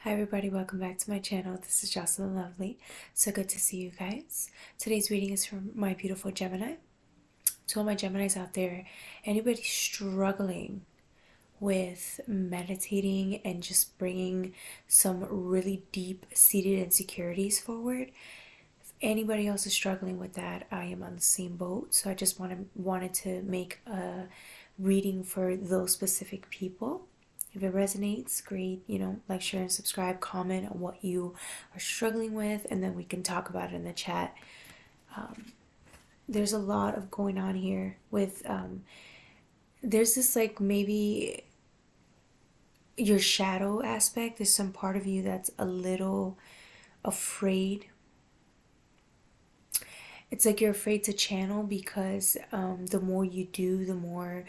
Hi everybody, welcome back to my channel. This is Jocelyn Lovely. So good to see you guys. Today's reading is from my beautiful Gemini. To all my Geminis out there, anybody struggling with meditating and just bringing some really deep-seated insecurities forward, if anybody else is struggling with that, I am on the same boat. So I just wanted to make a reading for those specific people. If it resonates, great, like, share, and subscribe, comment on what you are struggling with, and then we can talk about it in the chat. There's a lot of going on here with, there's this, like, maybe your shadow aspect. There's some part of you that's a little afraid. It's like you're afraid to channel because the more you do, the more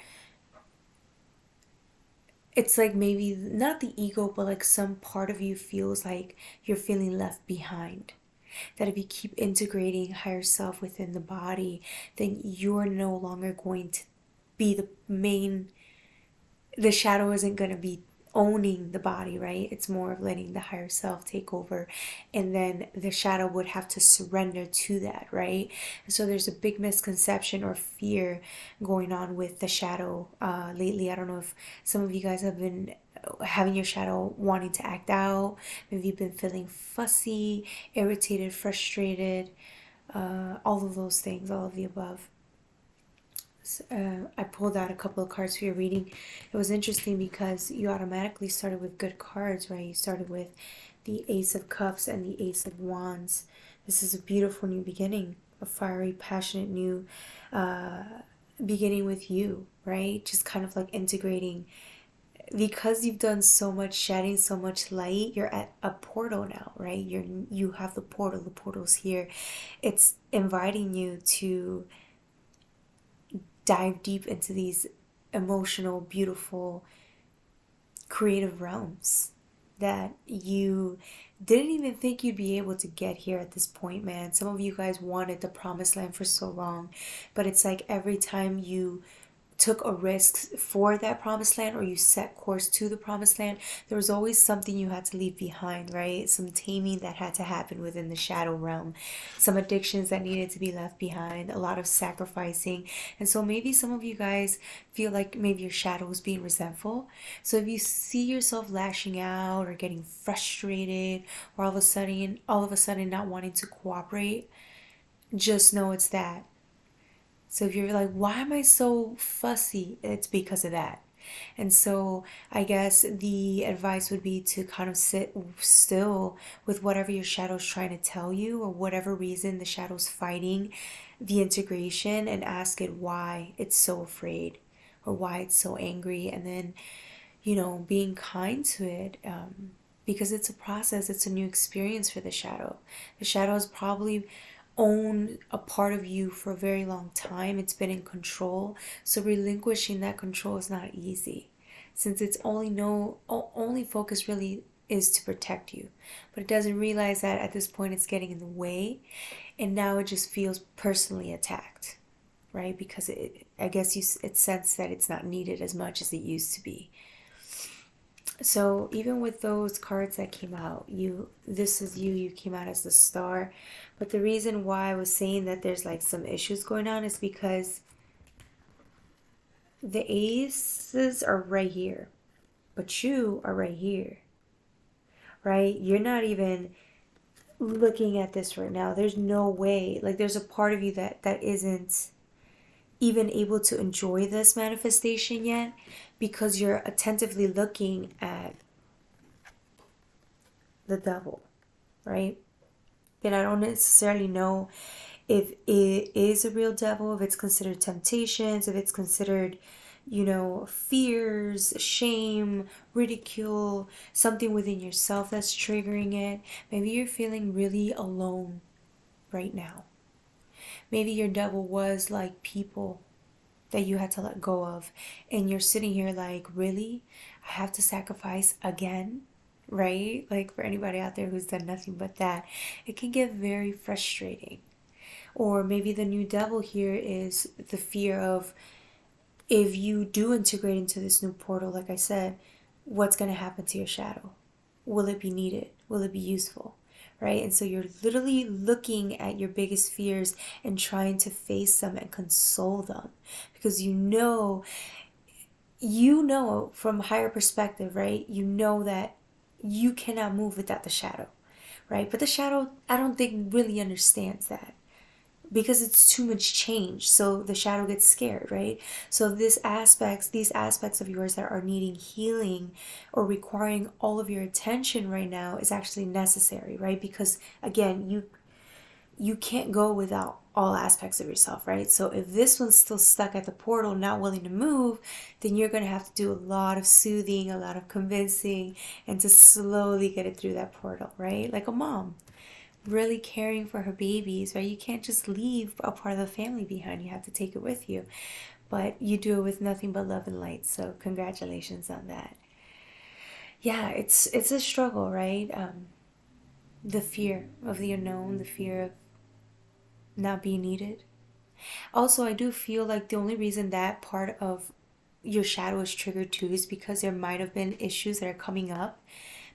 it's like maybe not the ego, but like some part of you feels like you're feeling left behind. That if you keep integrating higher self within the body, then you're no longer going to be the shadow isn't going to be owning the body, right? It's more of letting the higher self take over, and then the shadow would have to surrender to that, right? And so there's a big misconception or fear going on with the shadow lately. I don't know if some of you guys have been having your shadow wanting to act out. Maybe you've been feeling fussy, irritated, frustrated, all of those things, all of the above. I pulled out a couple of cards for your reading. It was interesting because you automatically started with good cards, right? You started with the Ace of Cups and the Ace of Wands. This is a beautiful new beginning, a fiery, passionate new beginning with you, right? Just kind of like integrating. Because you've done so much shedding, so much light, you're at a portal now, right? You have the portal. The portal's here. It's inviting you to dive deep into these emotional, beautiful, creative realms that you didn't even think you'd be able to get here at this point, man. Some of you guys wanted the promised land for so long, but it's like every time you took a risk for that promised land, or you set course to the promised land, there was always something you had to leave behind, right? Some taming that had to happen within the shadow realm, some addictions that needed to be left behind, a lot of sacrificing. And so maybe some of you guys feel like maybe your shadow is being resentful. So if you see yourself lashing out or getting frustrated, or all of a sudden not wanting to cooperate, just know it's that. So if you're like, why am I so fussy? It's because of that. And so I guess the advice would be to kind of sit still with whatever your shadow's trying to tell you, or whatever reason the shadow's fighting the integration, and ask it why it's so afraid or why it's so angry. And then, being kind to it, because it's a process, it's a new experience for the shadow. The shadow is probably owned a part of you for a very long time. It's been in control. So relinquishing that control is not easy, since its only focus really is to protect you. But it doesn't realize that at this point it's getting in the way, and now it just feels personally attacked, right? Because I guess it sensed that it's not needed as much as it used to be. So even with those cards that came out, this is you came out as the Star. But the reason why I was saying that there's like some issues going on is because the aces are right here, but you are right here, right? You're not even looking at this right now. There's no way. Like, there's a part of you that isn't even able to enjoy this manifestation yet, because you're attentively looking at the Devil, right? And I don't necessarily know if it is a real devil, if it's considered temptations, if it's considered, fears, shame, ridicule, something within yourself that's triggering it. Maybe you're feeling really alone right now. Maybe your devil was like people that you had to let go of, and you're sitting here like, really? I have to sacrifice again? Right? Like, for anybody out there who's done nothing but that, it can get very frustrating. Or maybe the new devil here is the fear of, if you do integrate into this new portal, like I said, what's going to happen to your shadow? will it be needed? Will it be useful? Right? And so you're literally looking at your biggest fears and trying to face them and console them, because you know from a higher perspective, right? You know that you cannot move without the shadow, right? But the shadow, I don't think really understands that, because it's too much change. So the shadow gets scared, right? So these aspects of yours that are needing healing or requiring all of your attention right now is actually necessary, right? Because again, you can't go without all aspects of yourself, right? So if this one's still stuck at the portal, not willing to move, then you're going to have to do a lot of soothing, a lot of convincing, and to slowly get it through that portal, right? Like a mom really caring for her babies, right? You can't just leave a part of the family behind. You have to take it with you. But you do it with nothing but love and light. So congratulations on that. Yeah, it's a struggle, right? The fear of the unknown, the fear of not being needed. Also, I do feel like the only reason that part of your shadow is triggered too is because there might have been issues that are coming up.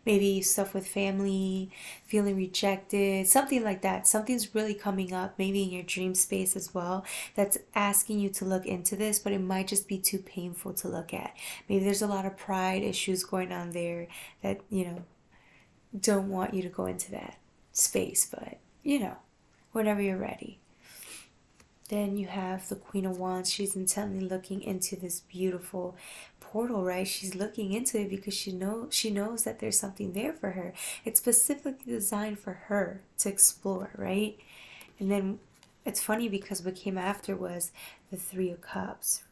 Maybe stuff with family, feeling rejected, something like that. Something's really coming up, maybe in your dream space as well, that's asking you to look into this, but it might just be too painful to look at. Maybe there's a lot of pride issues going on there that, don't want you to go into that space, but, whenever you're ready. Then you have the Queen of Wands. She's intently looking into this beautiful portal, right? She's looking into it because she knows that there's something there for her. It's specifically designed for her to explore, right? And then it's funny because what came after was the Three of Cups.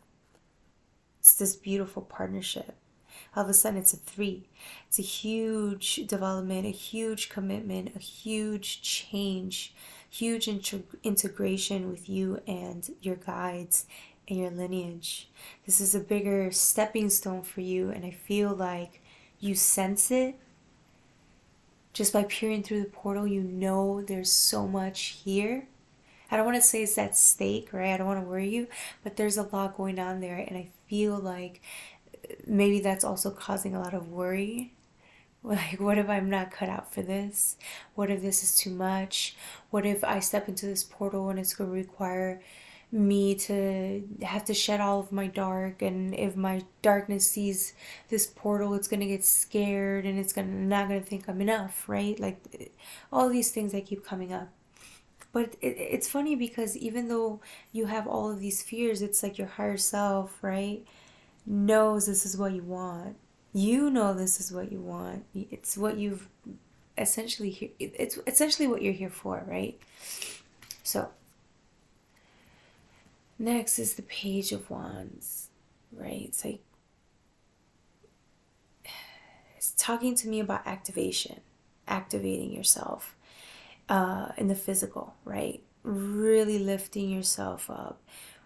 It's this beautiful partnership. All of a sudden it's a three. It's a huge development, a huge commitment, a huge change, huge integration with you and your guides and your lineage. This is a bigger stepping stone for you, and I feel like you sense it just by peering through the portal. You know there's so much here. I don't want to say it's at stake, right? I don't want to worry you, but there's a lot going on there, and I feel like maybe that's also causing a lot of worry. Like, what if I'm not cut out for this? What if this is too much? What if I step into this portal and it's going to require me to have to shed all of my dark, and if my darkness sees this portal, it's going to get scared and it's not going to think I'm enough, right? Like, all these things that keep coming up. But it's funny because even though you have all of these fears, it's like your higher self, right, knows this is what you want. You know this is what you want. It's what you've essentially, it's essentially what you're here for, right? So next is the Page of Wands, right? It's like, it's talking to me about activating yourself in the physical, right? Really lifting yourself up,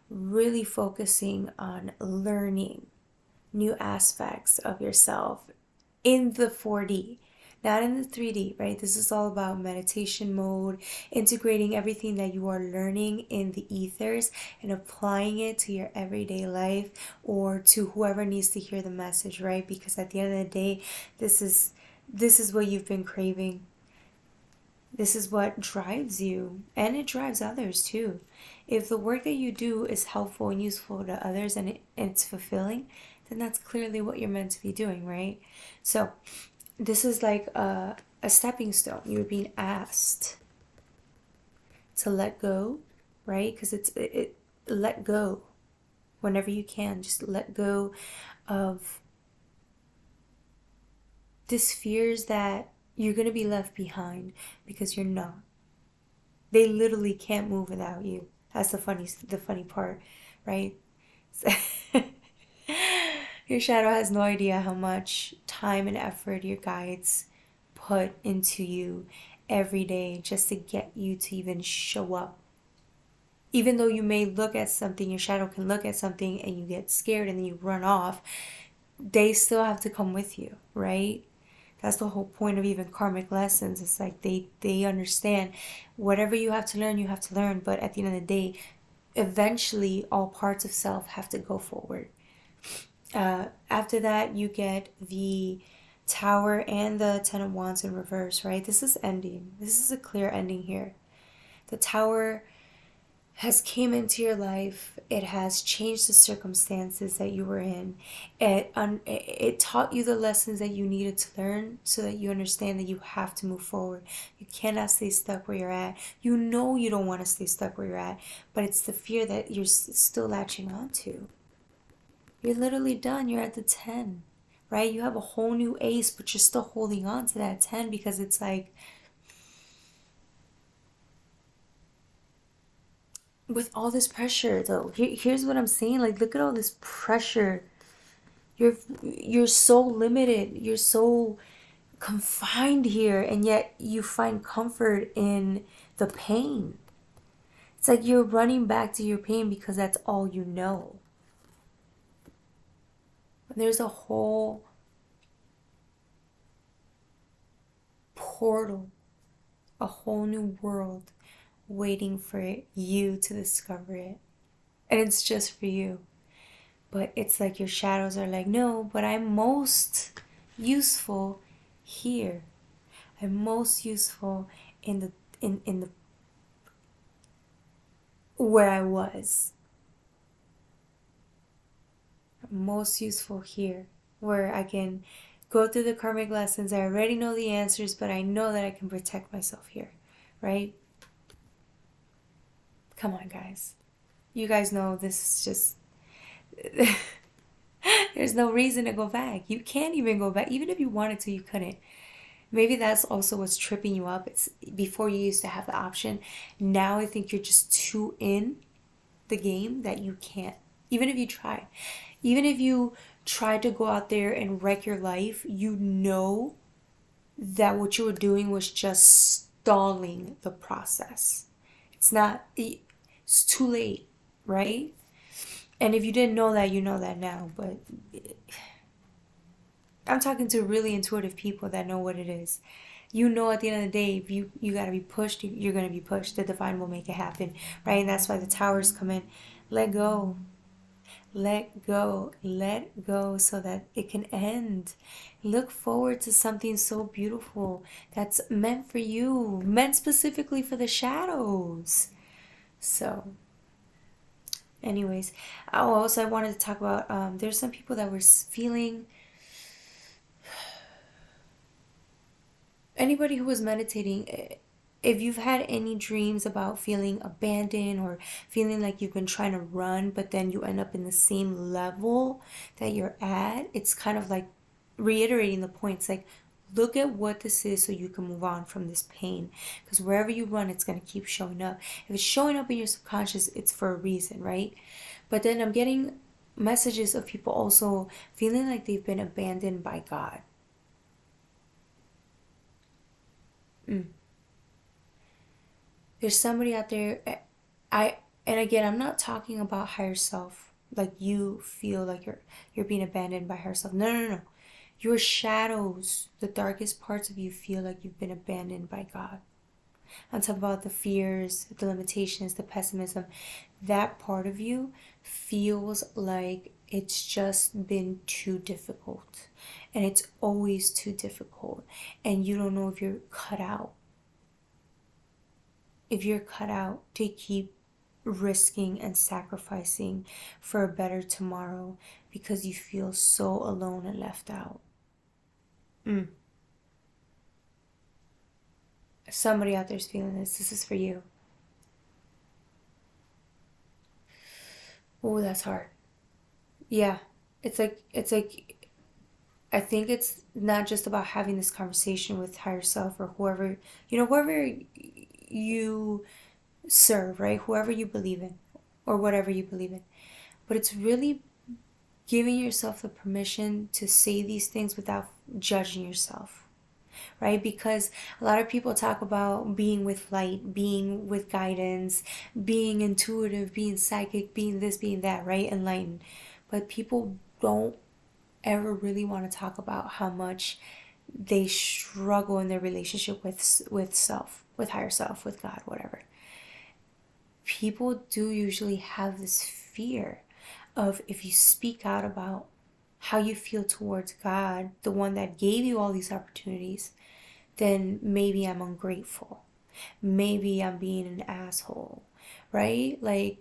really focusing on learning new aspects of yourself in the 4D, not in the 3D, right? This is all about meditation mode, integrating everything that you are learning in the ethers and applying it to your everyday life, or to whoever needs to hear the message, right? Because at the end of the day, this is what you've been craving. This is what drives you, and it drives others too. If the work that you do is helpful and useful to others, and it's fulfilling, then that's clearly what you're meant to be doing, right? So this is like a stepping stone. You're being asked to let go, right? Because it let go whenever you can. Just let go of these fears that you're going to be left behind, because you're not. They literally can't move without you. That's the funny part, right? Your shadow has no idea how much time and effort your guides put into you every day just to get you to even show up. Even though you may look at something, your shadow can look at something and you get scared and then you run off, they still have to come with you, right? That's the whole point of even karmic lessons. It's like they understand whatever you have to learn, but at the end of the day, eventually all parts of self have to go forward. After that, you get the Tower and the Ten of Wands in reverse, right? This is ending. This is a clear ending here. The Tower has came into your life. It has changed the circumstances that you were in. It taught you the lessons that you needed to learn so that you understand that you have to move forward. You cannot stay stuck where you're at. You know you don't want to stay stuck where you're at, but it's the fear that you're still latching on to. You're literally done. You're at the 10, right? You have a whole new ace, but you're still holding on to that 10 because it's like, with all this pressure though, here's what I'm saying. Like, look at all this pressure. You're so limited. You're so confined here, and yet you find comfort in the pain. It's like you're running back to your pain because that's all you know. There's a whole portal, a whole new world waiting for you to discover it. And it's just for you. But it's like your shadows are like, no, but I'm most useful here. I'm most useful in the where I was. I'm most useful here, where I can go through the karmic lessons. I already know the answers, but I know that I can protect myself here, right? Come on, guys. You guys know this is just there's no reason to go back. You can't even go back. Even if you wanted to, you couldn't. Maybe that's also what's tripping you up. It's before you used to have the option. Now I think you're just too in the game that you can't. Even if you try. Even if you try to go out there and wreck your life, you know that what you were doing was just stalling the process. It's too late, right? And if you didn't know that, you know that now. But I'm talking to really intuitive people that know what it is. You know, at the end of the day, if you got to be pushed, you're going to be pushed. The divine will make it happen, right? And that's why the towers come in. Let go. Let go. Let go so that it can end. Look forward to something so beautiful that's meant for you, meant specifically for the shadows. So, anyways, also I wanted to talk about, there's some people that were feeling, anybody who was meditating, if you've had any dreams about feeling abandoned or feeling like you've been trying to run, but then you end up in the same level that you're at, it's kind of like reiterating the points. Like, look at what this is so you can move on from this pain. Because wherever you run, it's going to keep showing up. If it's showing up in your subconscious, it's for a reason, right? But then I'm getting messages of people also feeling like they've been abandoned by God. There's somebody out there, and again, I'm not talking about higher self, like you feel like you're being abandoned by higher self. No, no, no. Your shadows, the darkest parts of you, feel like you've been abandoned by God. I'm talking about the fears, the limitations, the pessimism. That part of you feels like it's just been too difficult. And it's always too difficult. And you don't know if you're cut out. If you're cut out to keep risking and sacrificing for a better tomorrow because you feel so alone and left out. Somebody out there's feeling this. This is for you. Oh, that's hard. Yeah. It's like I think it's not just about having this conversation with higher self or whoever, whoever you serve, right? Whoever you believe in or whatever you believe in. But it's really giving yourself the permission to say these things without judging yourself, right? Because a lot of people talk about being with light, being with guidance, being intuitive, being psychic, being this, being that, right? Enlightened. But people don't ever really want to talk about how much they struggle in their relationship with self, with higher self, with God, whatever. People do usually have this fear of, if you speak out about how you feel towards God, the one that gave you all these opportunities, then maybe I'm ungrateful. Maybe I'm being an asshole, right? Like,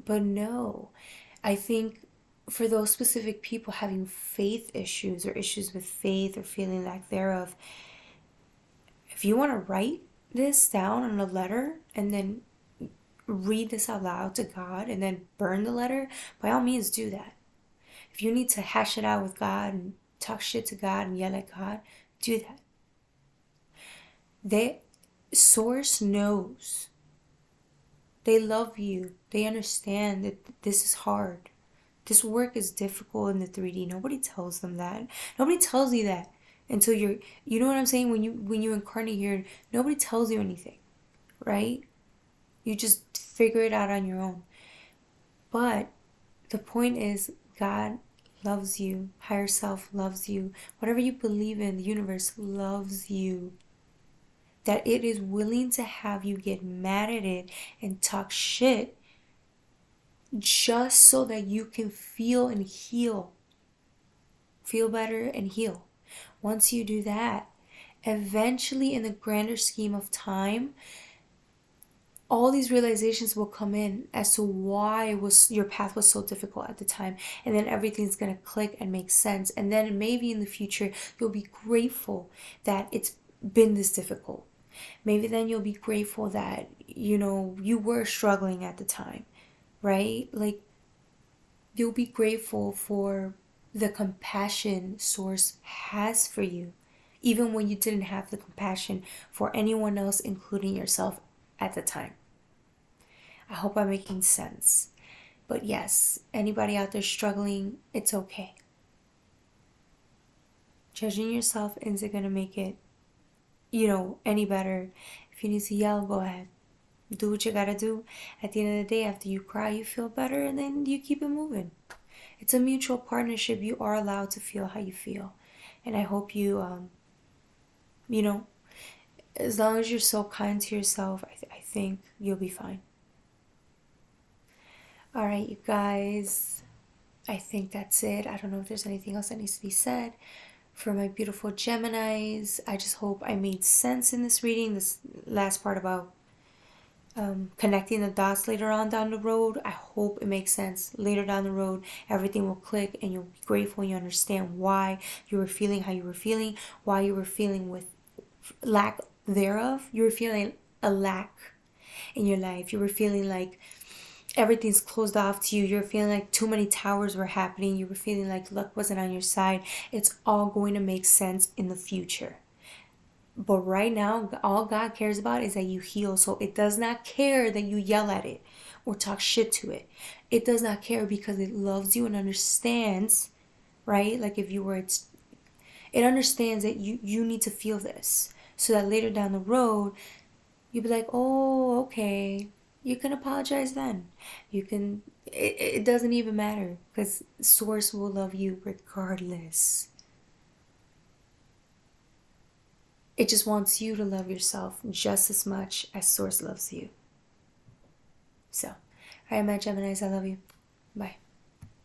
but no. I think for those specific people having faith issues or issues with faith or feeling lack thereof, if you want to write this down on a letter and then read this out loud to God and then burn the letter, by all means do that. If you need to hash it out with God and talk shit to God and yell at God, do that. The source knows. They love you. They understand that this is hard. This work is difficult in the 3D. Nobody tells them that. Nobody tells you that until you know what I'm saying? When you incarnate here, nobody tells you anything, right? You just figure it out on your own. But the point is, God loves you. Higher self loves you. Whatever you believe in, the universe loves you. That it is willing to have you get mad at it and talk shit just so that you can feel and heal. Feel better and heal. Once you do that, eventually in the grander scheme of time, all these realizations will come in as to why your path was so difficult at the time, and then everything's going to click and make sense, and then maybe in the future you'll be grateful that it's been this difficult. Maybe then you'll be grateful that you were struggling at the time, right? Like, you'll be grateful for the compassion source has for you, even when you didn't have the compassion for anyone else, including yourself at the time. I hope I'm making sense. But yes, anybody out there struggling, it's okay. Judging yourself isn't going to make it, any better. If you need to yell, go ahead. Do what you gotta do. At the end of the day, after you cry, you feel better, and then you keep it moving. It's a mutual partnership. You are allowed to feel how you feel. And I hope you, as long as you're so kind to yourself, I think you'll be fine. All right, you guys. I think that's it. I don't know if there's anything else that needs to be said. For my beautiful Geminis, I just hope I made sense in this reading. This last part about connecting the dots later on down the road, I hope it makes sense. Later down the road, everything will click and you'll be grateful and you understand why you were feeling how you were feeling, why you were feeling with lack thereof. You were feeling a lack in your life. You were feeling like everything's closed off to you. You're feeling like too many towers were happening. You were feeling like luck wasn't on your side. It's all going to make sense in the future. But right now, all God cares about is that you heal. So it does not care that you yell at it or talk shit to it. It does not care because it loves you and understands, right? Like if you were, it understands that you need to feel this. So that later down the road, you'll be like, oh, okay. You can apologize then. You can, it doesn't even matter because Source will love you regardless. It just wants you to love yourself just as much as Source loves you. So, all right, my Geminis, I love you. Bye.